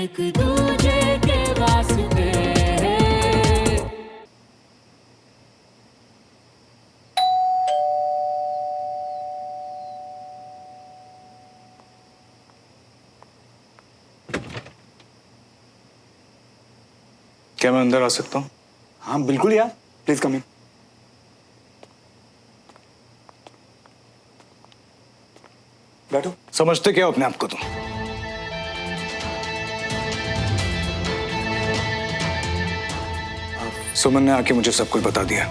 एक दूजे के वास्ते। क्या मैं अंदर आ सकता हूँ? हाँ बिल्कुल यार, प्लीज कम इन। बैठो। समझते क्या हो अपने आप को तुम? सुमन ने आके मुझे सब कुछ बता दिया।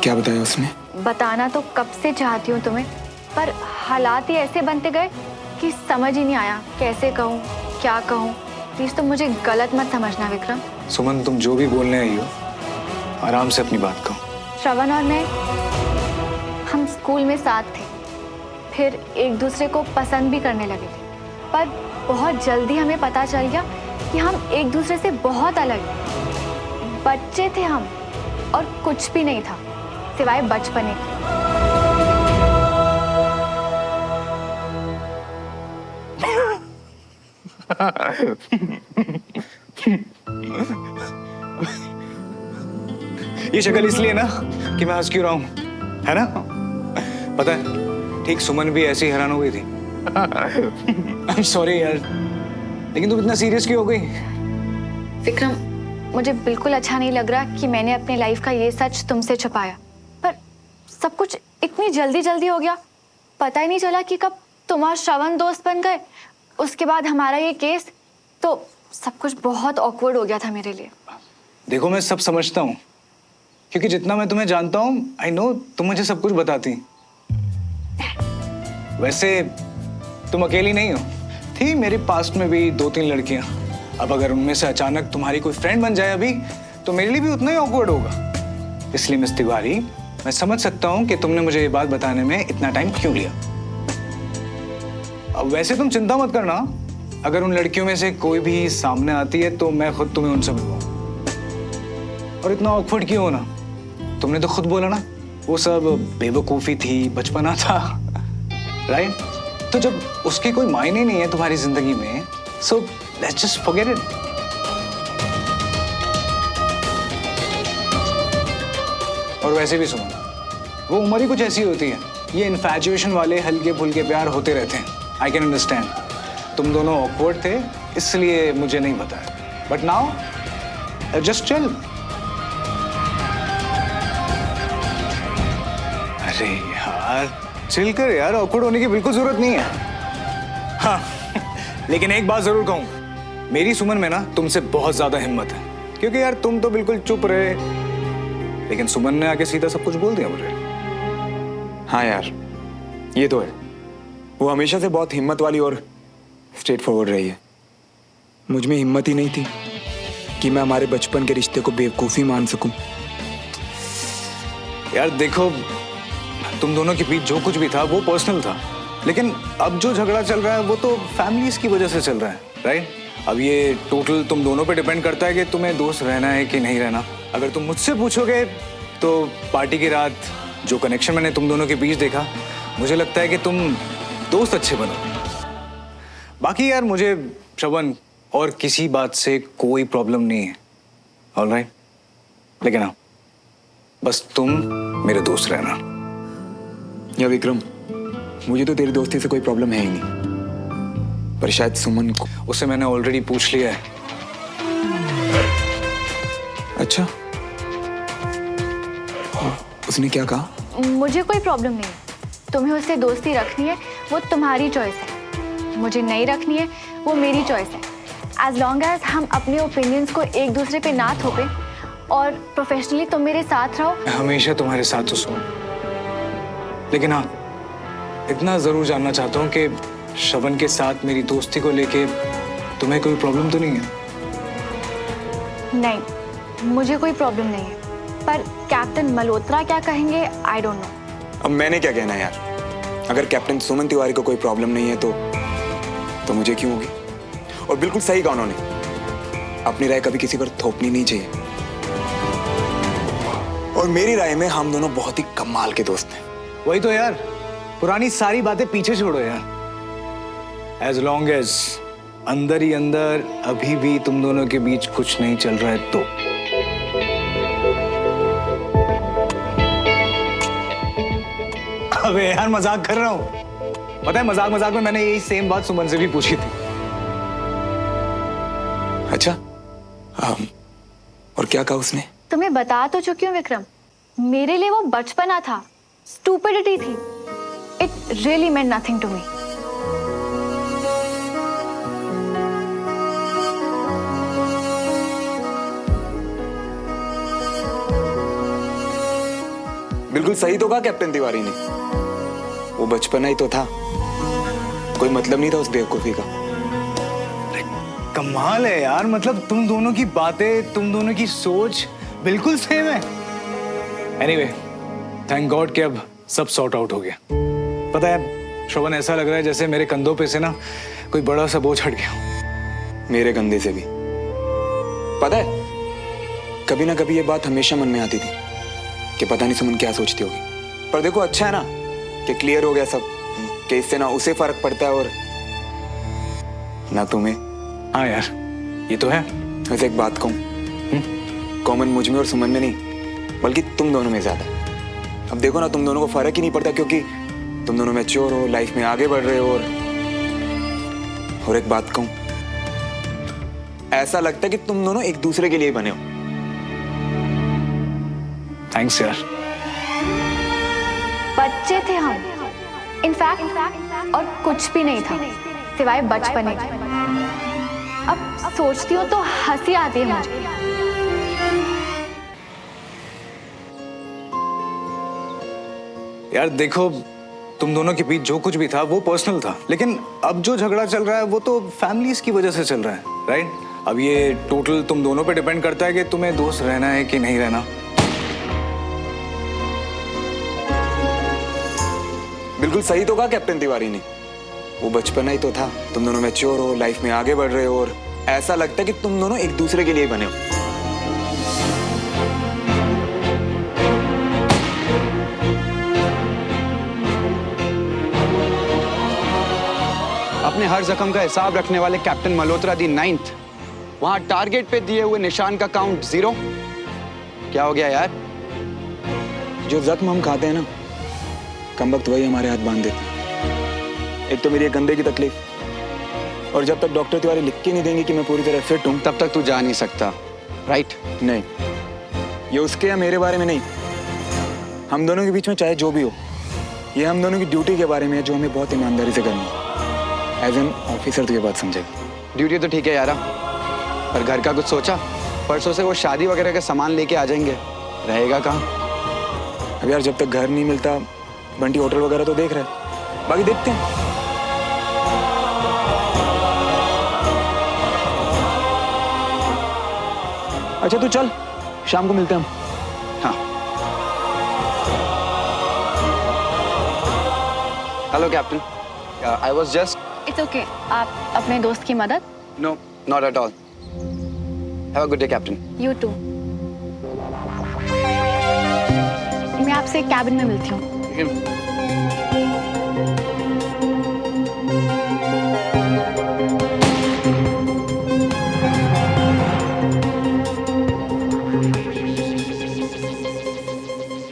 क्या बताया उसने? बताना तो कब से चाहती हूँ तुम्हें, पर हालात ही ऐसे बनते गए कि समझ ही नहीं आया कैसे कहूँ, क्या कहूँ। प्लीज तुम मुझे गलत मत समझना विक्रम। सुमन, तुम जो भी बोलने आई हो आराम से अपनी बात कहो। श्रवण और मैं, हम स्कूल में साथ थे, फिर एक दूसरे को पसंद भी करने लगे थे, पर बहुत जल्दी हमें पता चल गया कि हम एक दूसरे से बहुत अलग हैं। बच्चे थे हम और कुछ भी नहीं था सिवाय बचपने के। ये शक्ल इसलिए ना कि मैं हंस क्यों रहा हूं, है ना? पता है, ठीक सुमन भी ऐसी हैरान हो गई थी। आई एम सॉरी यार, लेकिन तुम इतना सीरियस क्यों हो गई? विक्रम, मुझे बिल्कुल अच्छा नहीं लग रहा कि मैंने अपने लाइफ का ये सच तुमसे छुपाया, पर सब कुछ इतनी जल्दी जल्दी हो गया, पता ही नहीं चला कि कब तुम और श्रवण दोस्त बन गए, उसके बाद हमारा ये केस, तो सब कुछ बहुत ऑकवर्ड हो गया था मेरे लिए। देखो, मैं सब समझता हूँ, क्योंकि जितना मैं तुम्हें जानता हूँ, आई नो तुम मुझे सब कुछ बताती। वैसे तुम अकेली नहीं हो, थी मेरे पास्ट में भी 2-3 लड़कियां। अब अगर उनमें से अचानक तुम्हारी कोई फ्रेंड बन जाए अभी, तो मेरे लिए भी उतना ही ऑकवर्ड होगा। इसलिए मिस तिवारी, मैं समझ सकता हूँ कि तुमने मुझे ये बात बताने में इतना टाइम क्यों लिया। अब वैसे तुम चिंता मत करना, अगर उन लड़कियों में से कोई भी सामने आती है तो मैं खुद तुम्हें उनसे मिलवाऊं। और इतना ऑकवर्ड क्यों होना? तुमने तो खुद बोला ना, वो सब बेवकूफी थी, बचपना था, राइट? तो जब उसके कोई मायने नहीं है तुम्हारी जिंदगी में, so let's just forget it. और वैसे भी सुनो, वो उम्र ही कुछ ऐसी होती है, ये इन्फैचुएशन वाले हल्के फुल्के प्यार होते रहते हैं। आई कैन अंडरस्टैंड, तुम दोनों ऑकवर्ड थे इसलिए मुझे नहीं बताया, बट नाउ जस्ट चिल। अरे यार चिल कर यार, ऑकवर्ड होने की बिल्कुल जरूरत नहीं है। हाँ, लेकिन एक बात जरूर कहूंगा, मेरी सुमन में ना तुमसे बहुत ज्यादा हिम्मत है, क्योंकि यार तुम तो बिल्कुल चुप रहे, लेकिन सुमन ने आके सीधा सब कुछ बोल दिया मुझे। हाँ यार, ये तो है, वो हमेशा से बहुत हिम्मत वाली और स्ट्रेट फॉरवर्ड रही है। मुझ में हिम्मत ही नहीं थी कि मैं हमारे बचपन के रिश्ते को बेवकूफ़ी मान सकूं। यार देखो, तुम दोनों के बीच जो कुछ भी था वो पर्सनल था, लेकिन अब जो झगड़ा चल रहा है वो तो फैमिलीज की वजह से चल रहा है, राइट? अब ये टोटल तुम दोनों पे डिपेंड करता है कि तुम्हें दोस्त रहना है कि नहीं रहना। अगर तुम मुझसे पूछोगे तो पार्टी की रात जो कनेक्शन मैंने तुम दोनों के बीच देखा, मुझे लगता है कि तुम दोस्त अच्छे बनोगे। बाकी यार मुझे श्रवण और किसी बात से कोई प्रॉब्लम नहीं है, ऑलराइट? लेकिन हाँ, बस तुम मेरे दोस्त रहना। या विक्रम, मुझे तो तेरी दोस्ती से कोई प्रॉब्लम है ही नहीं, पर शायद सुमन को। उससे मैंने ऑलरेडी पूछ लिया है। अच्छा, उसने क्या कहा? मुझे कोई प्रॉब्लम नहीं है, तुम्हें उससे दोस्ती रखनी है वो तुम्हारी चॉइस है, मुझे नहीं रखनी है वो मेरी चॉइस है। एज लॉन्ग एज हम अपने ओपिनियंस को एक दूसरे पे ना थोपे और प्रोफेशनली तुम मेरे साथ रहो। मैं हमेशा तुम्हारे साथ तो सुन, लेकिन हाँ, इतना जरूर जानना चाहता हूँ कि श्रवण के साथ मेरी दोस्ती को लेके तुम्हें कोई प्रॉब्लम तो नहीं है? नहीं, मुझे कोई प्रॉब्लम नहीं है, पर कैप्टन मल्होत्रा क्या कहेंगे आई डोंट नो। अब मैंने क्या कहना है यार, अगर कैप्टन सुमन तिवारी को कोई प्रॉब्लम नहीं है तो मुझे क्यों होगी? और बिल्कुल सही कहा उन्होंने, अपनी राय कभी किसी पर थोपनी नहीं चाहिए। और मेरी राय में हम दोनों बहुत ही कमाल के दोस्त हैं। वही तो यार, पुरानी सारी बातें पीछे छोड़ो यार। एज लॉन्ग एज अंदर ही अंदर अभी भी तुम दोनों के बीच कुछ नहीं चल रहा है तो अबे यार मजाक कर रहा हूं। पता है मजाक मजाक में मैंने यही सेम बात सुमन से भी पूछी थी। अच्छा और क्या कहा उसने? तुम्हें बता तो चुकी हूँ विक्रम, मेरे लिए वो बचपना था, स्टूपिडिटी थी। It really meant nothing to me. बिल्कुल सही तो कहा कैप्टन तिवारी ने, वो बचपना ही तो था, कोई मतलब नहीं था उस बेवकूफी का। कमाल है यार, मतलब तुम दोनों की बातें, तुम दोनों की सोच बिल्कुल सेम है। एनीवे, थैंक गॉड कि अब सब सॉर्ट आउट हो गया। पता है श्रवण, ऐसा लग रहा है जैसे मेरे कंधों पे से ना कोई बड़ा सा बोझ हट गया। मेरे कंधे से भी। पता है कभी ना कभी ये बात हमेशा मन में आती थी कि पता नहीं सुमन क्या सोचती होगी, पर देखो अच्छा है ना कि क्लियर हो गया सब, कि इससे ना उसे फर्क पड़ता है और ना तुम्हें। हाँ यार ये तो है। वैसे एक बात कहूँ, कॉमन मुझ में और सुमन में नहीं बल्कि तुम दोनों में ज्यादा। अब देखो ना तुम दोनों को फर्क ही नहीं पड़ता क्योंकि तुम दोनों मैच्योर हो, लाइफ में आगे बढ़ रहे हो। और एक बात कहूँ, ऐसा लगता है कि तुम दोनों एक दूसरे के लिए बने हो। थैंक्स यार। बच्चे थे हम, इनफैक्ट और कुछ भी नहीं था सिवाय बचपने के। अब सोचती हूँ तो हंसी आती है मुझे। यार देखो, तुम दोनों के बीच जो कुछ भी था वो पर्सनल था, लेकिन अब जो झगड़ा चल रहा है वो तो फैमिलीज की वजह से चल रहा है, राइट? अब ये टोटल तुम दोनों पे डिपेंड करता है कि तुम्हें दोस्त रहना है कि नहीं रहना। बिल्कुल सही तो कहा कैप्टन तिवारी ने, वो बचपना ही तो था, तुम दोनों मैच्योर हो, लाइफ में आगे बढ़ रहे हो और ऐसा लगता है कि तुम दोनों एक दूसरे के लिए बने हो। अपने हर जख्म का हिसाब रखने वाले कैप्टन मल्होत्रा दी 9th, वहां टारगेट पे दिए हुए निशान का काउंट 0। क्या हो गया यार? जो जख्म हम खाते हैं ना, कम वक्त वही हमारे हाथ बांध देते। एक तो मेरी कंधे की तकलीफ, और जब तक डॉक्टर तिवारी लिख के नहीं देंगे कि मैं पूरी तरह फिट हूं तब तक तू जा नहीं सकता, राइट? नहीं, ये उसके या मेरे बारे में नहीं, हम दोनों के बीच में चाहे जो भी हो, ये हम दोनों की ड्यूटी के बारे में है जो हमें बहुत ईमानदारी से करनी है। एज एन ऑफिसर तो ये बात समझेगी। ड्यूटी तो ठीक है यारा, पर घर का कुछ सोचा? परसों से वो शादी वगैरह का सामान लेके आ जाएंगे, रहेगा कहाँ? अब यार जब तक घर नहीं मिलता, बंटी होटल वगैरह तो देख रहे हैं, बाकी देखते हैं। अच्छा तू चल, शाम को मिलते हैं हम। हाँ। Hello captain, I was just. It's okay, आप अपने दोस्त की मदद। No, not at all. Have a good day captain. You too. मैं आपसे कैबिन में मिलती हूँ।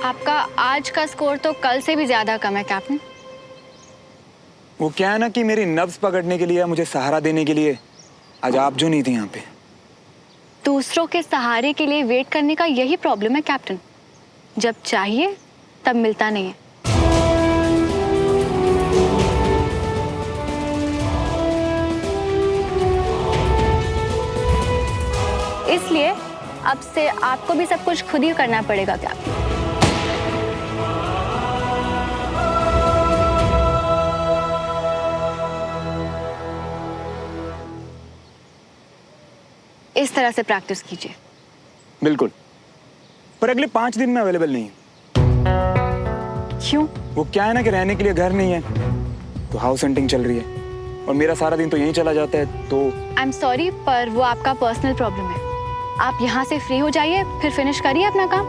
आपका आज का स्कोर तो कल से भी ज्यादा कम है कैप्टन। वो क्या है ना कि मेरी नब्ज पकड़ने के लिए, मुझे सहारा देने के लिए आज आप जो नहीं थी यहाँ पे। दूसरों के सहारे के लिए वेट करने का यही प्रॉब्लम है कैप्टन, जब चाहिए तब मिलता नहीं है। इसलिए अब से आपको भी सब कुछ खुद ही करना पड़ेगा कैप्टन। इस तरह से प्रैक्टिस कीजिए। बिल्कुल, पर अगले 5 दिन में अवेलेबल नहीं है। क्यों? वो क्या है ना कि रहने के लिए घर नहीं है, तो हाउस हंटिंग चल रही है और मेरा सारा दिन तो यहीं चला जाता है। तो आई एम सॉरी, पर वो आपका पर्सनल प्रॉब्लम है। आप यहाँ से फ्री हो जाइए, फिर फिनिश करिए अपना काम।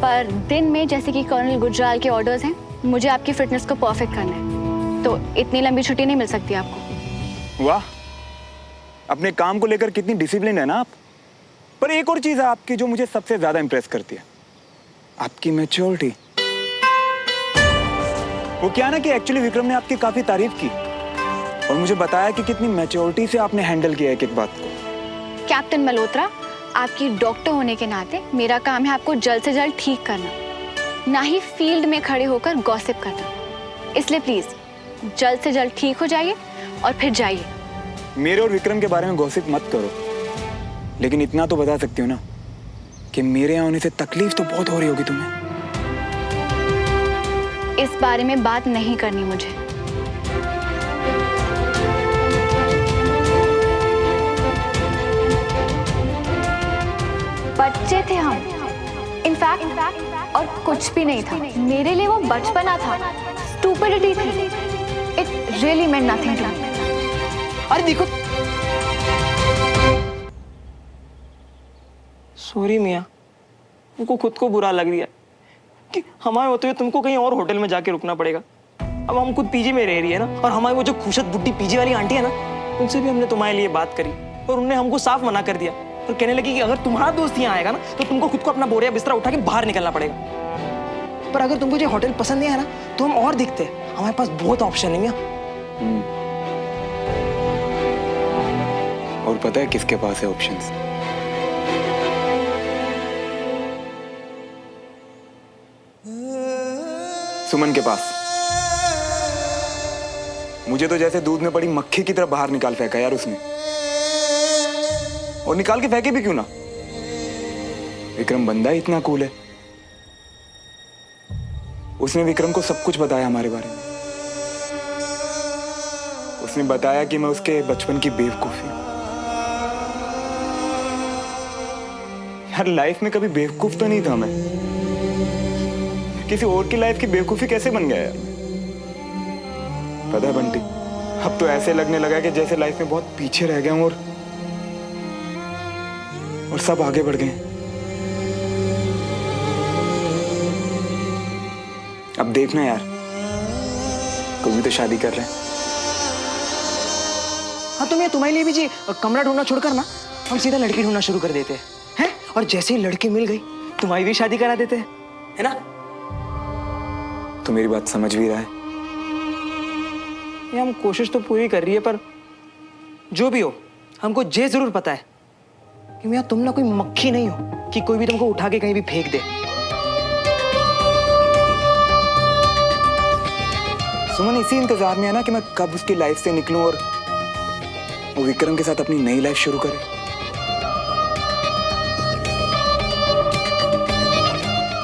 पर दिन में जैसे कि कर्नल गुजराल के ऑर्डर्स हैं, मुझे आपकी फिटनेस को परफेक्ट करना है, तो इतनी लंबी छुट्टी नहीं मिल सकती आपको। वाह, अपने काम को लेकर कितनी डिसिप्लिन है ना आप। पर एक और चीज है आपकी जो मुझे सबसे ज्यादा इंप्रेस करती है, आपकी मैच्योरिटी। वो क्या ना कि एक्चुअली विक्रम ने आपकी काफी तारीफ की और मुझे बताया कि कितनी मैच्योरिटी से आपने हैंडल किया एक एक बात को। कैप्टन मल्होत्रा, आपकी डॉक्टर होने के नाते मेरा काम है आपको जल्द से जल्द ठीक करना, ना ही फील्ड में खड़े होकर गॉसिप करना। इसलिए प्लीज जल्द से जल्द ठीक हो जाइए और फिर जाइए। मेरे और विक्रम के बारे में गॉसिप मत करो, लेकिन इतना तो बता सकती हो ना कि मेरे यहाँ होने से तकलीफ तो बहुत हो रही होगी तुम्हें। इस बारे में बात नहीं करनी मुझे। बच्चे थे हम, इनफैक्ट, और कुछ भी नहीं था। मेरे लिए वो बचपना था, स्टूपिडिटी थी। It really meant nothing to me. अरे देखो, सॉरी मियाँ, उनको खुद को बुरा लग रहा है कि हमारे होते हुए तुमको कहीं और होटल में जाके रुकना पड़ेगा। अब हम खुद पीजी में रह रही है ना, और हमारी वो जो खुशत बुड्ढी पीजी वाली आंटी है ना, उनसे भी हमने तुम्हारे लिए बात करी और उन्होंने हमको साफ मना कर दिया और कहने लगी कि अगर तुम्हारा दोस्त यहाँ आएगा ना तो तुमको खुद को अपना बोरिया बिस्तरा उठा के बाहर निकलना पड़ेगा। पर अगर तुमको जो होटल पसंद नहीं है ना तो हम और दिखते हैं, हमारे पास बहुत ऑप्शन है मियाँ। और पता है किसके पास है ऑप्शंस? सुमन के पास। मुझे तो जैसे दूध में पड़ी मक्खी की तरह बाहर निकाल फेंका यार उसने। और निकाल के फेंके भी क्यों ना, विक्रम बंदा ही इतना कूल है। उसने विक्रम को सब कुछ बताया हमारे बारे में। उसने बताया कि मैं उसके बचपन की बेवकूफी। यार लाइफ में कभी बेवकूफ तो नहीं था मैं, किसी और की लाइफ की बेवकूफी कैसे बन गया यार। पता है बंटी, अब तो ऐसे लगने लगा कि जैसे लाइफ में बहुत पीछे रह गया हूं और सब आगे बढ़ गए। अब देखना यार, कोई भी तो शादी कर रहे हैं। हाँ, तो मैं तुम्हारे लिए भी जी कमरा ढूंढना छोड़कर ना हम सीधा लड़की ढूंढना शुरू कर देते हैं, और जैसे ही लड़की मिल गई तुम्हारी भी शादी करा देते हैं, है ना? तो मेरी बात समझ भी रहा है? ये हम कोशिश तो पूरी कर रही है, पर जो भी हो हमको ये जरूर पता है कि मियां तुम ना कोई मक्खी नहीं हो कि कोई भी तुमको उठा के कहीं भी फेंक दे। सुमन इसी इंतजार में है ना कि मैं कब उसकी लाइफ से निकलूं और वो विक्रम के साथ अपनी नई लाइफ शुरू करे।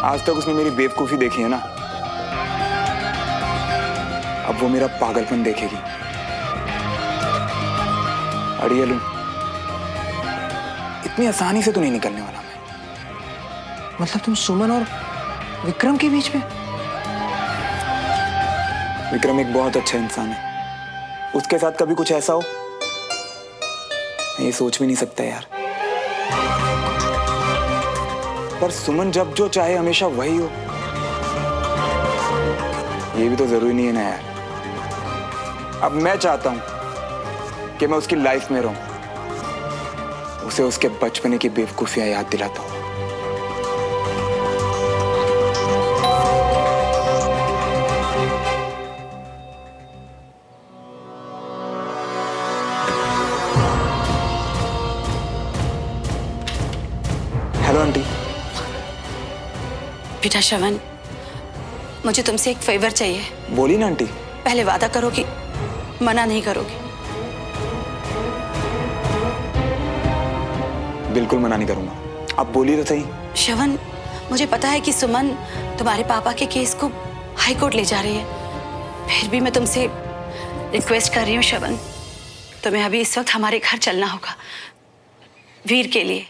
आज तक उसने मेरी बेवकूफी देखी है ना, अब वो मेरा पागलपन देखेगी। अड़ियलू, इतनी आसानी से तो नहीं निकलने वाला मैं। मतलब तुम सुमन और विक्रम के बीच में? विक्रम एक बहुत अच्छा इंसान है, उसके साथ कभी कुछ ऐसा हो मैं ये सोच भी नहीं सकता यार। पर सुमन जब जो चाहे हमेशा वही हो, ये भी तो जरूरी नहीं है ना यार। अब मैं चाहता हूं कि मैं उसकी लाइफ में रहूं, उसे उसके बचपने की बेवकूफियां याद दिलाता हूं। Hello aunty. बेटा श्रवण, मुझे तुमसे एक फेवर चाहिए। बोली ना आंटी। पहले वादा करो कि मना नहीं करोगे। बिल्कुल मना नहीं करूंगा, आप बोलिए तो सही। श्रवण, मुझे पता है कि सुमन तुम्हारे पापा के केस को हाई कोर्ट ले जा रही है, फिर भी मैं तुमसे रिक्वेस्ट कर रही हूँ श्रवण, तुम्हें अभी इस वक्त हमारे घर चलना होगा वीर के लिए।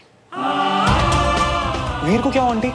वीर को क्या हो आंटी?